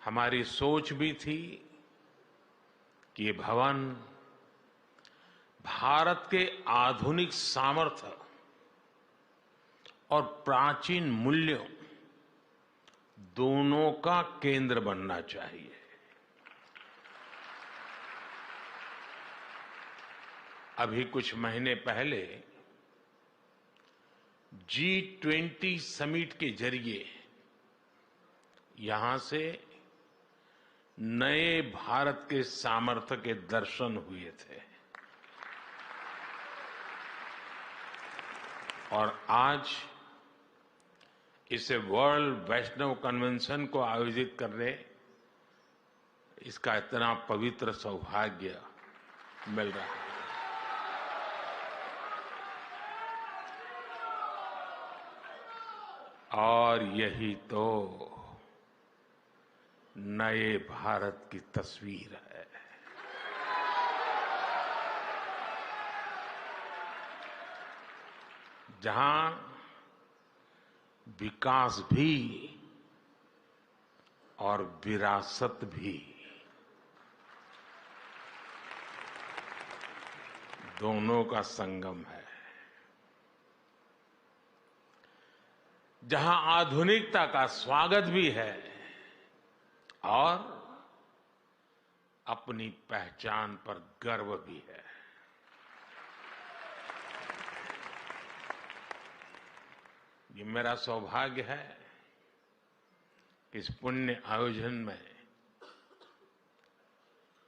हमारी सोच भी थी कि ये भवन भारत के आधुनिक सामर्थ्य और प्राचीन मूल्यों दोनों का केंद्र बनना चाहिए। अभी कुछ महीने पहले G20 समिट के जरिए यहां से नए भारत के सामर्थ्य के दर्शन हुए थे और आज इसे वर्ल्ड वैष्णव कन्वेंशन को आयोजित करने इसका इतना पवित्र सौभाग्य मिल रहा है। और यही तो नए भारत की तस्वीर है। जहां विकास भी और विरासत भी दोनों का संगम है। जहां आधुनिकता का स्वागत भी है और अपनी पहचान पर गर्व भी है। ये मेरा सौभाग्य है कि इस पुण्य आयोजन में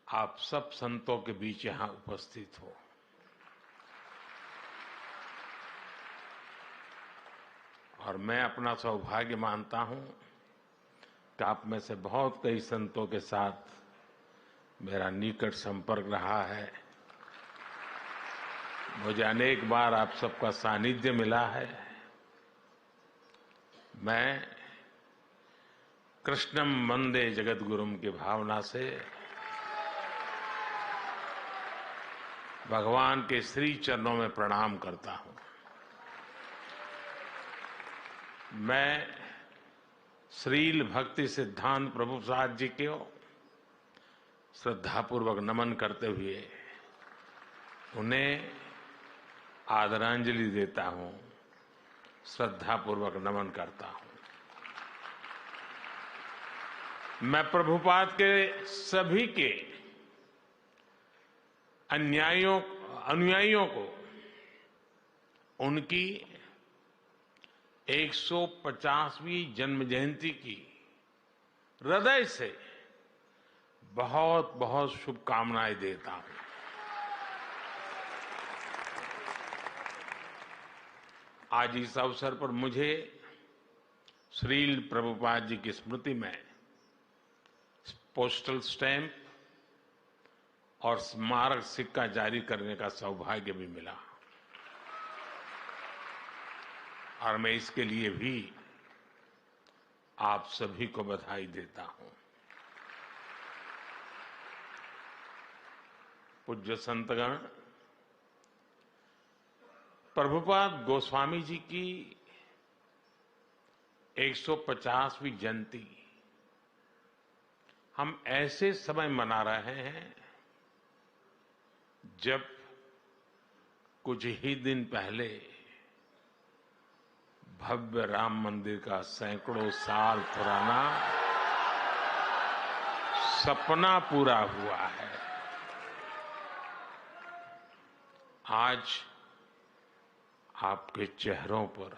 आप सब संतों के बीच यहां उपस्थित हो। और मैं अपना सौभाग्य मानता हूं कि आप में से बहुत कई संतों के साथ मेरा निकट संपर्क रहा है। मुझे अनेक बार आप सबका सानिध्य मिला है। मैं कृष्णम वंदे जगद्गुरुम की भावना से भगवान के श्री चरणों में प्रणाम करता हूं। मैं श्रील भक्ति सिद्धांत प्रभुपाद जी को श्रद्धापूर्वक नमन करते हुए उन्हें आदरांजलि देता हूं, श्रद्धापूर्वक नमन करता हूं। मैं प्रभुपाद के सभी के अनुयायियों को उनकी 150वीं जन्म जयंती की हृदय से बहुत बहुत शुभकामनाएं देता हूं। आज इस अवसर पर मुझे श्रील प्रभुपाद जी की स्मृति में पोस्टल स्टैंप और स्मारक सिक्का जारी करने का सौभाग्य भी मिला और मैं इसके लिए भी आप सभी को बधाई देता हूं। पूज्य संतगण, प्रभुपाद गोस्वामी जी की 150वीं जयंती हम ऐसे समय मना रहे हैं जब कुछ ही दिन पहले भव्य राम मंदिर का सैकड़ों साल पुराना सपना पूरा हुआ है। आज आपके चेहरों पर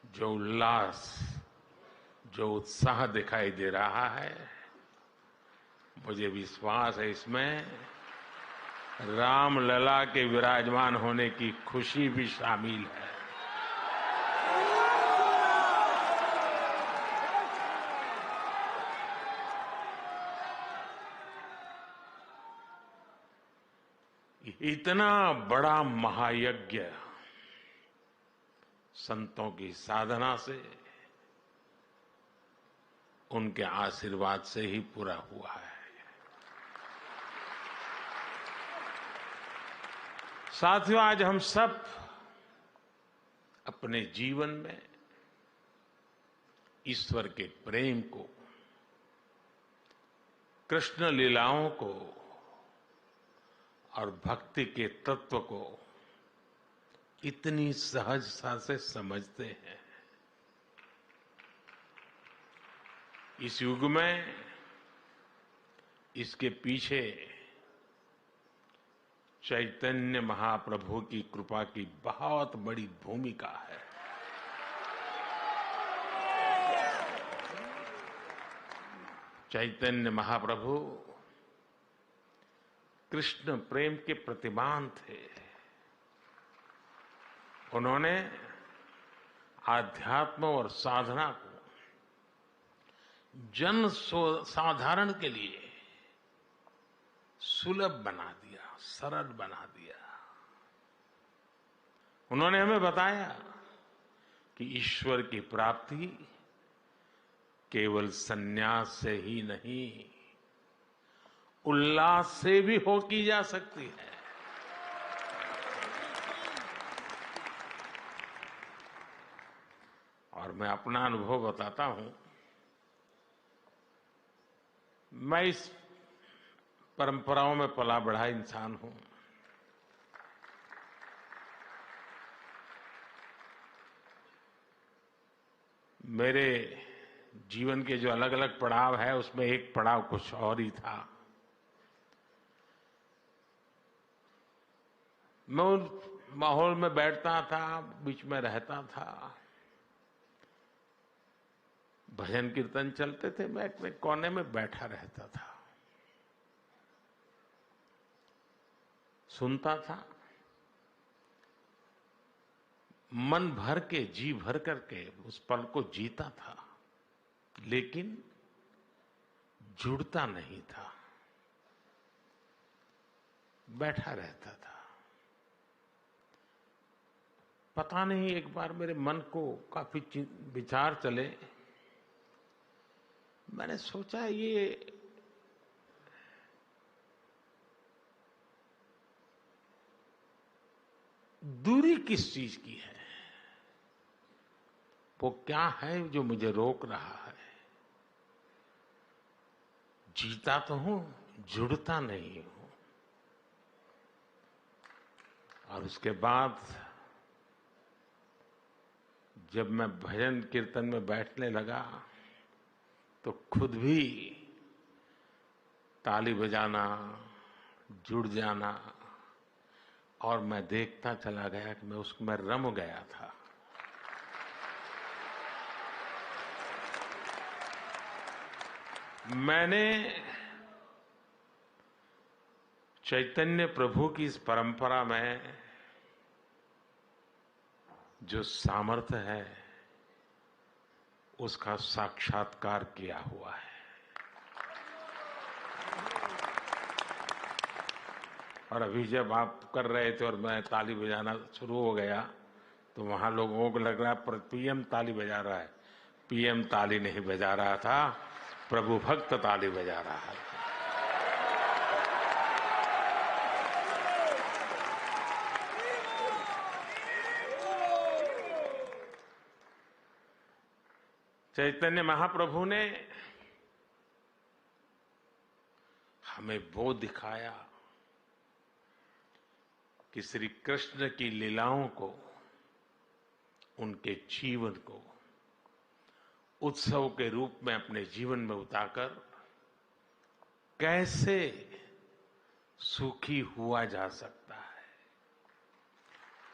जो उल्लास, जो उत्साह दिखाई दे रहा है, मुझे विश्वास है इसमें रामलला के विराजमान होने की खुशी भी शामिल है। इतना बड़ा महायज्ञ संतों की साधना से, उनके आशीर्वाद से ही पूरा हुआ है। साथियों, आज हम सब अपने जीवन में ईश्वर के प्रेम को कृष्ण लीलाओं को और भक्ति के तत्व को इतनी सहजता से समझते हैं। इस युग में इसके पीछे चैतन्य महाप्रभु की कृपा की बहुत बड़ी भूमिका है। चैतन्य महाप्रभु कृष्ण प्रेम के प्रतिमान थे। उन्होंने आध्यात्म और साधना को जन साधारण के लिए सुलभ बना दिया, सरल बना दिया। उन्होंने हमें बताया कि ईश्वर की प्राप्ति केवल संन्यास से ही नहीं, उल्लास से भी हो की जा सकती है। और मैं अपना अनुभव बताता हूं। मैं इस परंपराओं में पला बढ़ा इंसान हूं। मेरे जीवन के जो अलग अलग पड़ाव है, उसमें एक पड़ाव कुछ और ही था। मैं उस माहौल में बैठता था, बीच में रहता था, भजन कीर्तन चलते थे, मैं एक कोने में बैठा रहता था, सुनता था, मन भर के, जी भर करके उस पल को जीता था, लेकिन जुड़ता नहीं था, बैठा रहता था। पता नहीं, एक बार मेरे मन को काफी विचार चले। मैंने सोचा ये दूरी किस चीज की है, वो क्या है जो मुझे रोक रहा है। जीता तो हूं, जुड़ता नहीं हूं। और उसके बाद जब मैं भजन कीर्तन में बैठने लगा तो खुद भी ताली बजाना, जुड़ जाना, और मैं देखता चला गया कि मैं उसमें रम गया था। मैंने चैतन्य प्रभु की इस परंपरा में जो सामर्थ्य है, उसका साक्षात्कार किया हुआ है। और अभी जब आप कर रहे थे और मैं ताली बजाना शुरू हो गया, तो वहां लोगों को लग रहा है पीएम ताली बजा रहा है। पीएम ताली नहीं बजा रहा था, प्रभु भक्त ताली बजा रहा है। चैतन्य महाप्रभु ने हमें वो दिखाया कि श्री कृष्ण की लीलाओं को, उनके जीवन को उत्सव के रूप में अपने जीवन में उतारकर कैसे सुखी हुआ जा सकता है,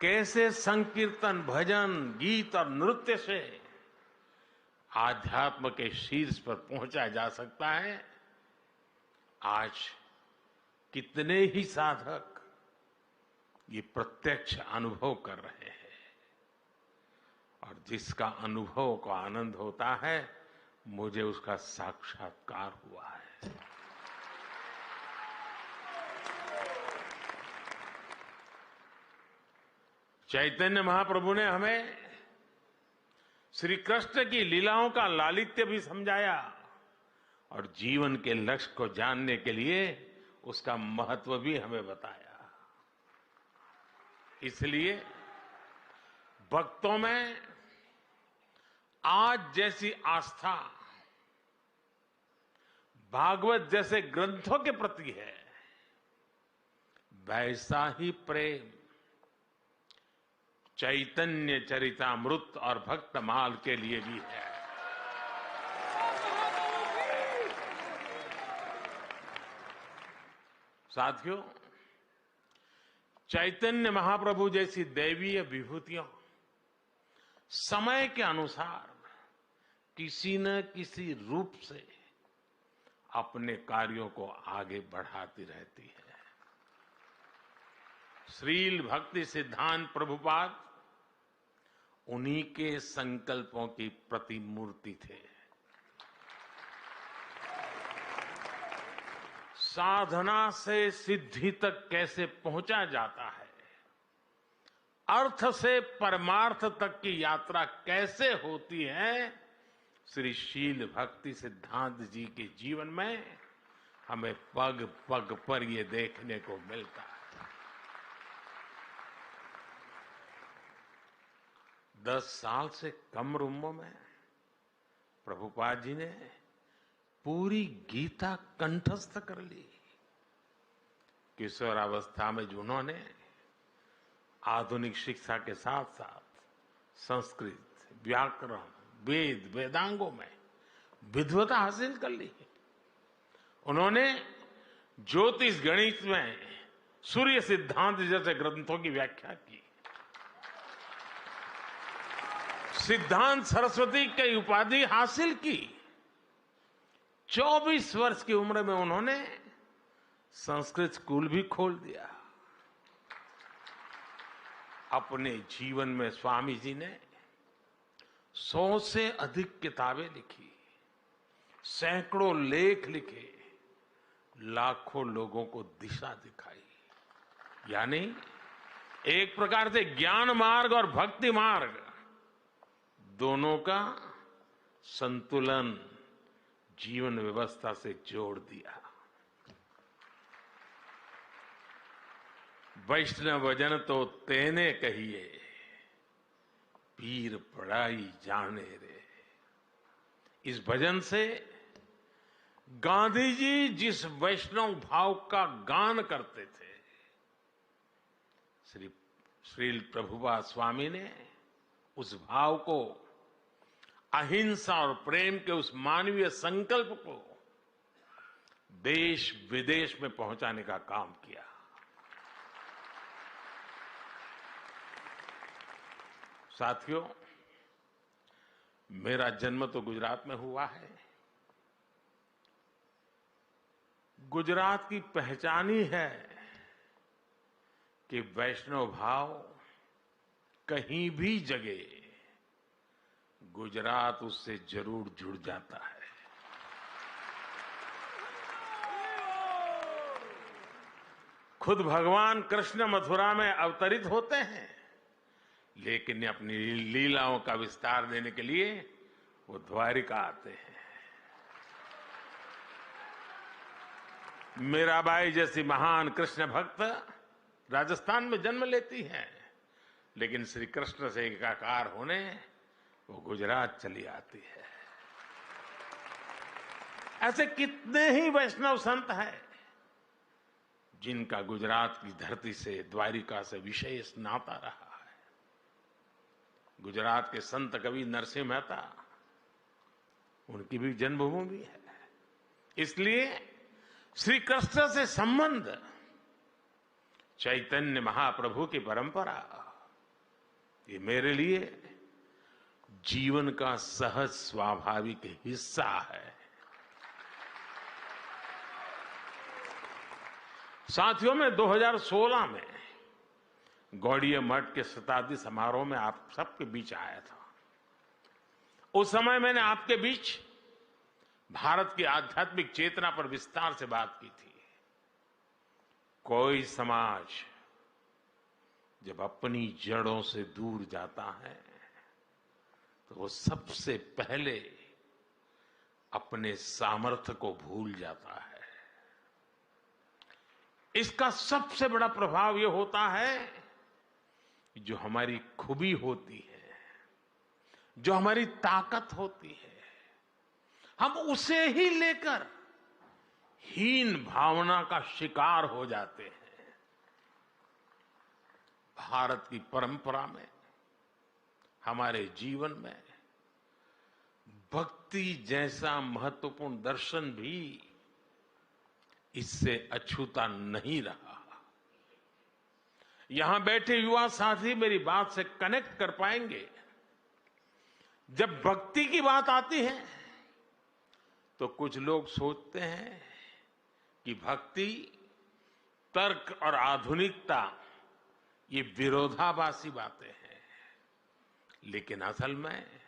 कैसे संकीर्तन, भजन, गीत और नृत्य से आध्यात्म के शीर्ष पर पहुंचा जा सकता है। आज कितने ही साधक ये प्रत्यक्ष अनुभव कर रहे हैं, और जिसका अनुभव को आनंद होता है, मुझे उसका साक्षात्कार हुआ है। चैतन्य महाप्रभु ने हमें श्री कृष्ण की लीलाओं का लालित्य भी समझाया, और जीवन के लक्ष्य को जानने के लिए उसका महत्व भी हमें बताया। इसलिए भक्तों में आज जैसी आस्था भागवत जैसे ग्रंथों के प्रति है, वैसा ही प्रेम चैतन्य चरितामृत और भक्तमाल के लिए भी है। साथियों, चैतन्य महाप्रभु जैसी दैवीय विभूतियां समय के अनुसार किसी न किसी रूप से अपने कार्यों को आगे बढ़ाती रहती है। श्रील भक्ति सिद्धांत प्रभुपाद उन्हीं के संकल्पों की प्रतिमूर्ति थे। साधना से सिद्धि तक कैसे पहुंचा जाता है, अर्थ से परमार्थ तक की यात्रा कैसे होती है, श्री शील भक्ति सिद्धांत जी के जीवन में हमें पग पग पर ये देखने को मिलता है। 10 साल से कम उम्र में प्रभुपाद जी ने पूरी गीता कंठस्थ कर ली। किशोरावस्था में जिन्होंने आधुनिक शिक्षा के साथ साथ संस्कृत, व्याकरण, वेद, वेदांगों में विद्वता हासिल कर ली। उन्होंने ज्योतिष गणित में सूर्य सिद्धांत जैसे ग्रंथों की व्याख्या की। सिद्धांत सरस्वती की उपाधि हासिल की। 24 वर्ष की उम्र में उन्होंने संस्कृत स्कूल भी खोल दिया। अपने जीवन में स्वामी जी ने 100 से अधिक किताबें लिखी, सैकड़ों लेख लिखे, लाखों लोगों को दिशा दिखाई। यानी एक प्रकार से ज्ञान मार्ग और भक्ति मार्ग दोनों का संतुलन जीवन व्यवस्था से जोड़ दिया। वैष्णव जन तो तेने कहिए, पीर पढ़ाई जाने रे। इस भजन से गांधी जी जिस वैष्णव भाव का गान करते थे, श्री प्रभुपाद स्वामी ने उस भाव को, अहिंसा और प्रेम के उस मानवीय संकल्प को देश विदेश में पहुंचाने का काम किया। साथियों, मेरा जन्म तो गुजरात में हुआ है। गुजरात की पहचान ही है कि वैष्णव भाव कहीं भी जगे, गुजरात उससे जरूर जुड़ जाता है। खुद भगवान कृष्ण मथुरा में अवतरित होते हैं, लेकिन अपनी लीलाओं का विस्तार देने के लिए वो द्वारिका आते हैं। मीराबाई जैसी महान कृष्ण भक्त राजस्थान में जन्म लेती हैं, लेकिन श्री कृष्ण से एकाकार होने वो गुजरात चली आती है। ऐसे कितने ही वैष्णव संत हैं जिनका गुजरात की धरती से, द्वारिका से विशेष नाता रहा है। गुजरात के संत कवि नरसिंह मेहता, उनकी भी जन्मभूमि है। इसलिए श्री कृष्ण से संबंध, चैतन्य महाप्रभु की परंपरा, ये मेरे लिए जीवन का सहज स्वाभाविक हिस्सा है। साथियों, मैं 2016 में गौड़ीय मठ के शताब्दी समारोह में आप सबके बीच आया था। उस समय मैंने आपके बीच भारत की आध्यात्मिक चेतना पर विस्तार से बात की थी। कोई समाज जब अपनी जड़ों से दूर जाता है तो वो सबसे पहले अपने सामर्थ्य को भूल जाता है। इसका सबसे बड़ा प्रभाव ये होता है कि जो हमारी खूबी होती है, जो हमारी ताकत होती है, हम उसे ही लेकर हीन भावना का शिकार हो जाते हैं। भारत की परंपरा में, हमारे जीवन में भक्ति जैसा महत्वपूर्ण दर्शन भी इससे अछूता नहीं रहा। यहां बैठे युवा साथी मेरी बात से कनेक्ट कर पाएंगे। जब भक्ति की बात आती है तो कुछ लोग सोचते हैं कि भक्ति, तर्क और आधुनिकता ये विरोधाभासी बातें हैं, लेकिन असल में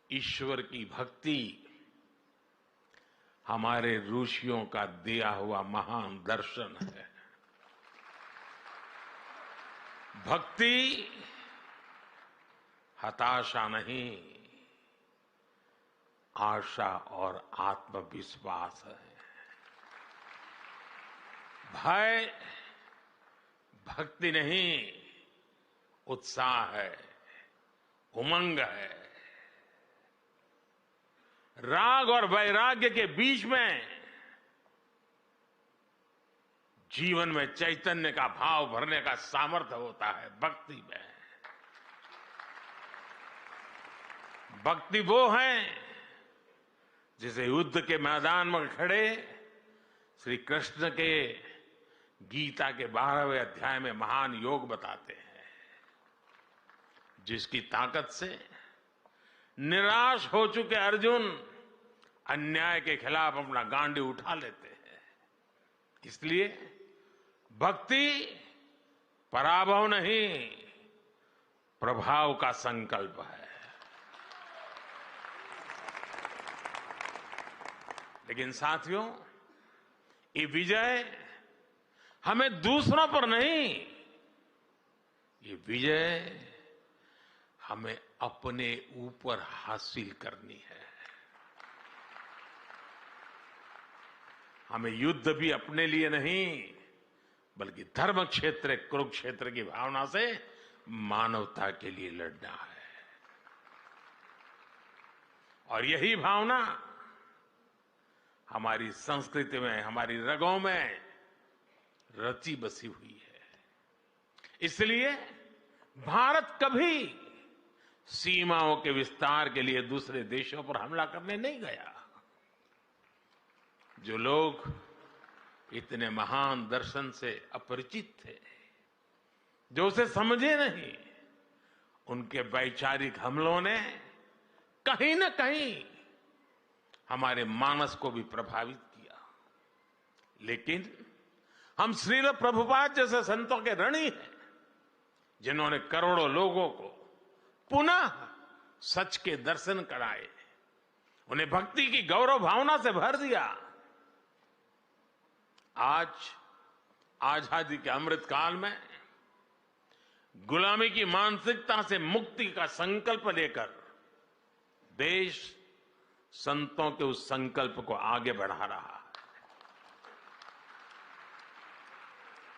ईश्वर की भक्ति हमारे ऋषियों का दिया हुआ महान दर्शन है। भक्ति हताशा नहीं, आशा और आत्मविश्वास है। भय भक्ति नहीं, उत्साह है, उमंग है। राग और वैराग्य के बीच में जीवन में चैतन्य का भाव भरने का सामर्थ्य होता है भक्ति में। भक्ति वो है जिसे युद्ध के मैदान में खड़े श्री कृष्ण के गीता के 12वें अध्याय में महान योग बताते हैं, जिसकी ताकत से निराश हो चुके अर्जुन अन्याय के खिलाफ अपना गांडी उठा लेते हैं। इसलिए भक्ति पराभव नहीं, प्रभाव का संकल्प है। लेकिन साथियों, ये विजय हमें दूसरों पर नहीं, ये विजय हमें अपने ऊपर हासिल करनी है। हमें युद्ध भी अपने लिए नहीं, बल्कि धर्म क्षेत्र कुरुक्षेत्र की भावना से मानवता के लिए लड़ना है। और यही भावना हमारी संस्कृति में, हमारी रगों में रची बसी हुई है। इसलिए भारत कभी सीमाओं के विस्तार के लिए दूसरे देशों पर हमला करने नहीं गया। जो लोग इतने महान दर्शन से अपरिचित थे, जो उसे समझे नहीं, उनके वैचारिक हमलों ने कहीं न कहीं हमारे मानस को भी प्रभावित किया। लेकिन हम श्रील प्रभुपाद जैसे संतों के ऋणी हैं, जिन्होंने करोड़ों लोगों को पुनः सच के दर्शन कराए, उन्हें भक्ति की गौरव भावना से भर दिया। आज आजादी के अमृत काल में गुलामी की मानसिकता से मुक्ति का संकल्प लेकर देश संतों के उस संकल्प को आगे बढ़ा रहा है।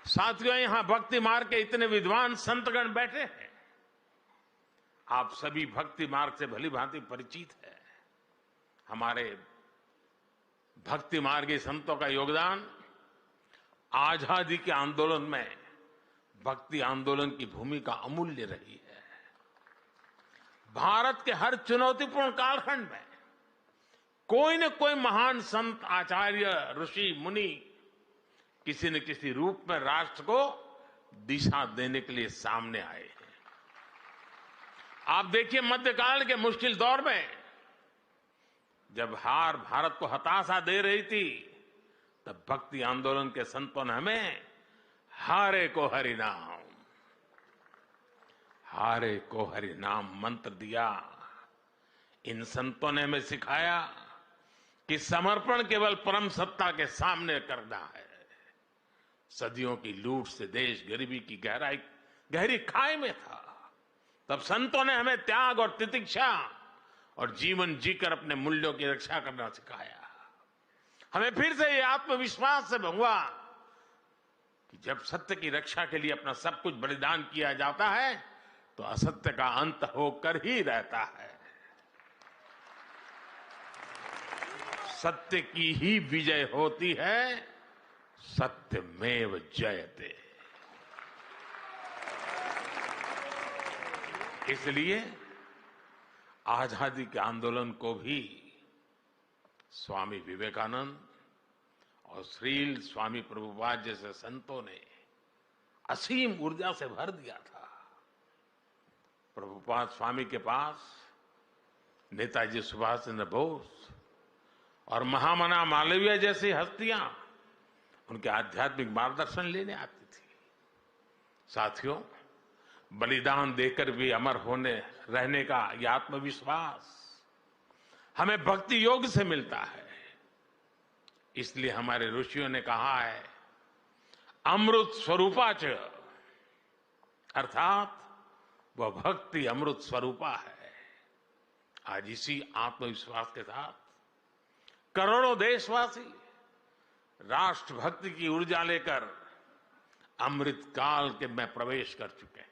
साथियों, यहां भक्ति मार्ग के इतने विद्वान संतगण बैठे हैं। आप सभी भक्ति मार्ग से भली भांति परिचित है। हमारे भक्ति मार्गी संतों का योगदान आजादी के आंदोलन में भक्ति आंदोलन की भूमिका अमूल्य रही है। भारत के हर चुनौतीपूर्ण कालखंड में कोई न कोई महान संत, आचार्य, ऋषि, मुनि किसी न किसी रूप में राष्ट्र को दिशा देने के लिए सामने आए हैं। आप देखिए, मध्यकाल के मुश्किल दौर में जब हार भारत को हताशा दे रही थी, तब भक्ति आंदोलन के संतों ने हमें हारे को हरि नाम, हारे को हरि नाम मंत्र दिया। इन संतों ने हमें सिखाया कि समर्पण केवल परम सत्ता के सामने करना है। सदियों की लूट से देश गरीबी की गहरी खाई में था। तब संतों ने हमें त्याग और तितिक्षा और जीवन जीकर अपने मूल्यों की रक्षा करना सिखाया। हमें फिर से ये आत्मविश्वास से हुआ कि जब सत्य की रक्षा के लिए अपना सब कुछ बलिदान किया जाता है तो असत्य का अंत होकर ही रहता है। सत्य की ही विजय होती है, सत्यमेव जयते। इसलिए आजादी के आंदोलन को भी स्वामी विवेकानंद और श्रील स्वामी प्रभुपाद जैसे संतों ने असीम ऊर्जा से भर दिया था। प्रभुपाद स्वामी के पास नेताजी सुभाष चंद्र बोस और महामना मालवीय जैसी हस्तियां उनके आध्यात्मिक मार्गदर्शन लेने आती थी। साथियों, बलिदान देकर भी अमर होने रहने का यह आत्मविश्वास हमें भक्ति योग से मिलता है। इसलिए हमारे ऋषियों ने कहा है, अमृत स्वरूपाच, अर्थात वह भक्ति अमृत स्वरूपा है। आज इसी आत्मविश्वास के साथ करोड़ों देशवासी राष्ट्रभक्ति की ऊर्जा लेकर अमृत काल के में प्रवेश कर चुके हैं।